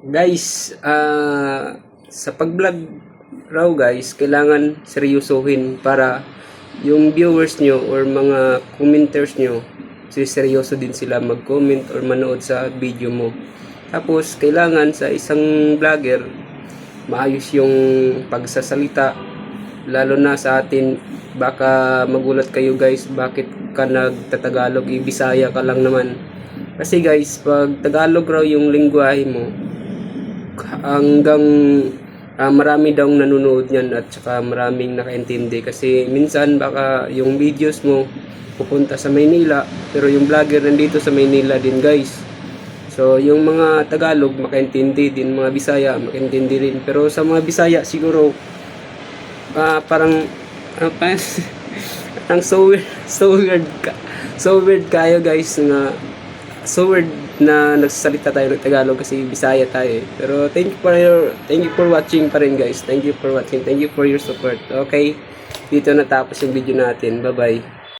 Guys, sa pag-vlog raw guys, kailangan seryosohin para yung viewers nyo or mga commenters nyo, seryoso din sila mag-comment or manood sa video mo. Tapos, kailangan sa isang vlogger, maayos yung pagsasalita, lalo na sa atin. Baka magulat kayo guys, bakit ka nagtatagalog, Bisaya ka lang naman. Kasi guys, pag Tagalog raw yung lingwahe mo, hanggang marami daw nanonood niyan at saka maraming nakaintindi, kasi minsan baka yung videos mo pupunta sa Maynila pero yung vlogger nandito sa Maynila din guys. So yung mga Tagalog makaintindi din, mga Bisaya makaintindi rin, pero sa mga Bisaya siguro parang parang so weird kayo guys, na so weird na nagsasalita tayo ng Tagalog kasi Bisaya tayo eh. Pero thank you for watching pa rin guys. Thank you for watching. Thank you for your support. Okay, dito natapos yung video natin. Bye bye.